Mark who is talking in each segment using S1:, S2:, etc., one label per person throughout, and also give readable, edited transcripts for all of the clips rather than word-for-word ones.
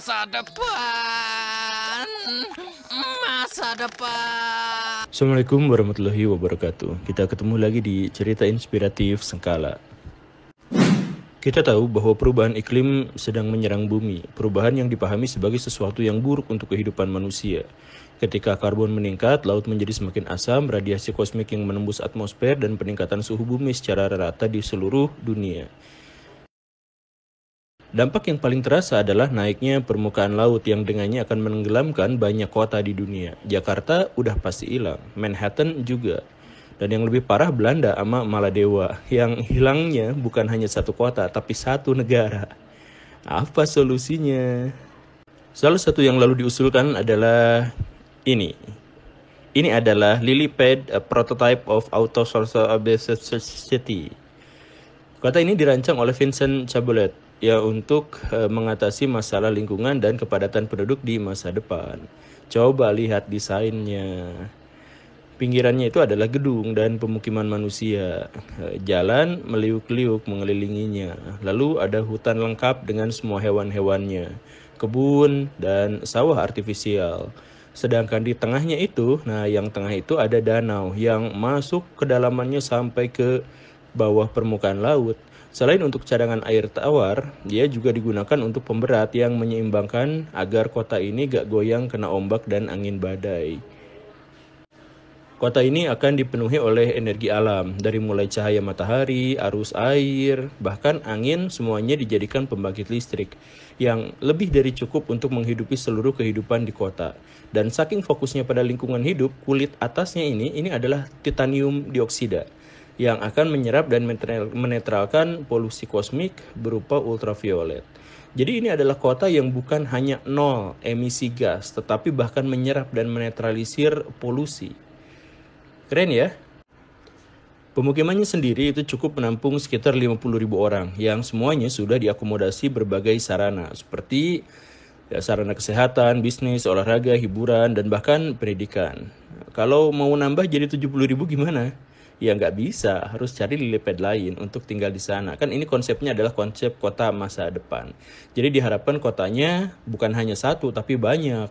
S1: masa depan. Masa depan.
S2: Assalamualaikum warahmatullahi wabarakatuh. Kita ketemu lagi di cerita inspiratif Sengkala. Kita tahu bahwa perubahan iklim sedang menyerang bumi, perubahan yang dipahami sebagai sesuatu yang buruk untuk kehidupan manusia. Ketika karbon meningkat, laut menjadi semakin asam, radiasi kosmik yang menembus atmosfer, dan peningkatan suhu bumi secara rata di seluruh dunia. Dampak yang paling terasa adalah naiknya permukaan laut yang dengannya akan menenggelamkan banyak kota di dunia. Jakarta udah pasti hilang, Manhattan juga. Dan yang lebih parah Belanda sama Maladewa, yang hilangnya bukan hanya satu kota, tapi satu negara. Apa solusinya? Salah satu yang lalu diusulkan adalah ini. Ini adalah Lilypad, a prototype of auto-social city. Kota ini dirancang oleh Vincent Cabolet ya untuk mengatasi masalah lingkungan dan kepadatan penduduk di masa depan. Coba lihat desainnya. Pinggirannya itu adalah gedung dan pemukiman manusia. Jalan meliuk-liuk mengelilinginya. Lalu ada hutan lengkap dengan semua hewan-hewannya. Kebun dan sawah artifisial. Sedangkan di tengahnya itu, yang tengah itu ada danau yang masuk kedalamannya sampai ke bawah permukaan laut. Selain untuk cadangan air tawar, dia juga digunakan untuk pemberat yang menyeimbangkan agar kota ini gak goyang kena ombak dan angin badai. Kota ini akan dipenuhi oleh energi alam, dari mulai cahaya matahari, arus air, bahkan angin, semuanya dijadikan pembangkit listrik yang lebih dari cukup untuk menghidupi seluruh kehidupan di kota. Dan saking fokusnya pada lingkungan hidup, kulit atasnya ini adalah titanium dioksida yang akan menyerap dan menetralkan polusi kosmik berupa ultraviolet. Jadi ini adalah kota yang bukan hanya nol emisi gas, tetapi bahkan menyerap dan menetralisir polusi. Keren ya? Pemukimannya sendiri itu cukup menampung sekitar 50.000 orang yang semuanya sudah diakomodasi berbagai sarana seperti sarana kesehatan, bisnis, olahraga, hiburan, dan bahkan pendidikan. Kalau mau nambah jadi 70.000 gimana? Ya nggak bisa, harus cari Lilypad lain untuk tinggal di sana. Kan ini konsepnya adalah konsep kota masa depan. Jadi diharapkan kotanya bukan hanya satu, tapi banyak.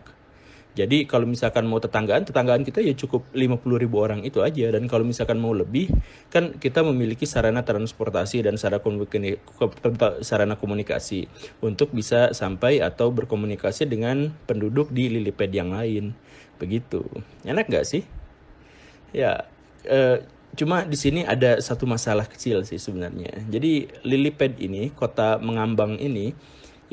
S2: Jadi kalau misalkan mau tetanggaan kita ya cukup 50.000 orang itu aja. Dan kalau misalkan mau lebih, kan kita memiliki sarana transportasi dan sarana komunikasi untuk bisa sampai atau berkomunikasi dengan penduduk di Lilypad yang lain. Begitu. Enak nggak sih? Ya, cuma di sini ada satu masalah kecil sih sebenarnya. Jadi Lilypad ini, kota mengambang ini,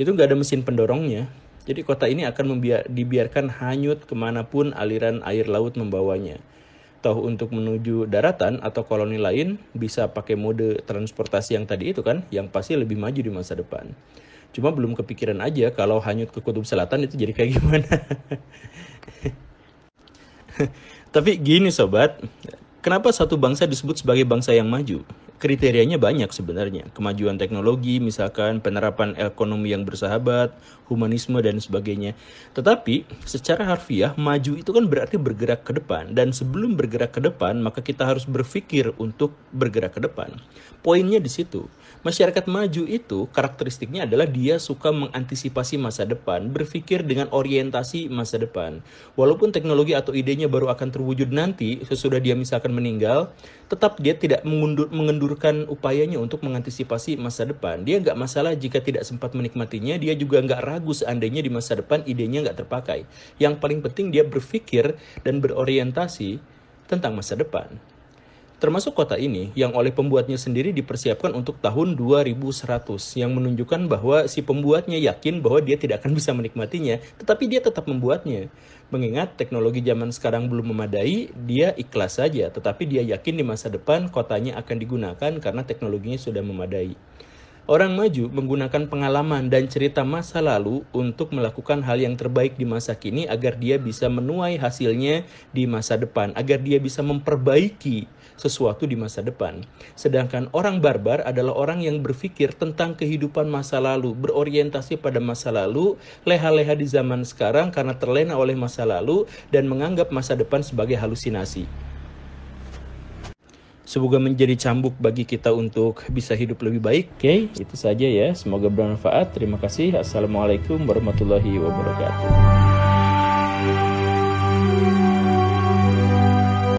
S2: itu nggak ada mesin pendorongnya. Jadi kota ini akan dibiarkan hanyut kemanapun aliran air laut membawanya. Toh untuk menuju daratan atau koloni lain bisa pakai mode transportasi yang tadi itu kan, yang pasti lebih maju di masa depan. Cuma belum kepikiran aja kalau hanyut ke kutub selatan itu jadi kayak gimana. Tapi gini sobat, kenapa satu bangsa disebut sebagai bangsa yang maju? Kriterianya banyak sebenarnya. Kemajuan teknologi, misalkan penerapan ekonomi yang bersahabat, humanisme, dan sebagainya. Tetapi secara harfiah, maju itu kan berarti bergerak ke depan. Dan sebelum bergerak ke depan, maka kita harus berpikir untuk bergerak ke depan. Poinnya di situ. Masyarakat maju itu karakteristiknya adalah dia suka mengantisipasi masa depan, berpikir dengan orientasi masa depan. Walaupun teknologi atau idenya baru akan terwujud nanti, sesudah dia misalkan meninggal, tetap dia tidak mengendurkan upayanya untuk mengantisipasi masa depan. Dia nggak masalah jika tidak sempat menikmatinya, dia juga nggak ragu seandainya di masa depan idenya nggak terpakai. Yang paling penting dia berpikir dan berorientasi tentang masa depan. Termasuk kota ini yang oleh pembuatnya sendiri dipersiapkan untuk tahun 2100 yang menunjukkan bahwa si pembuatnya yakin bahwa dia tidak akan bisa menikmatinya, tetapi dia tetap membuatnya. Mengingat teknologi zaman sekarang belum memadai, dia ikhlas saja, tetapi dia yakin di masa depan kotanya akan digunakan karena teknologinya sudah memadai. Orang maju menggunakan pengalaman dan cerita masa lalu untuk melakukan hal yang terbaik di masa kini agar dia bisa menuai hasilnya di masa depan, agar dia bisa memperbaiki sesuatu di masa depan. Sedangkan orang barbar adalah orang yang berpikir tentang kehidupan masa lalu, berorientasi pada masa lalu, leha-leha di zaman sekarang karena terlena oleh masa lalu dan menganggap masa depan sebagai halusinasi. Semoga menjadi cambuk bagi kita untuk bisa hidup lebih baik. Oke, itu saja ya. Semoga bermanfaat. Terima kasih. Assalamualaikum warahmatullahi wabarakatuh.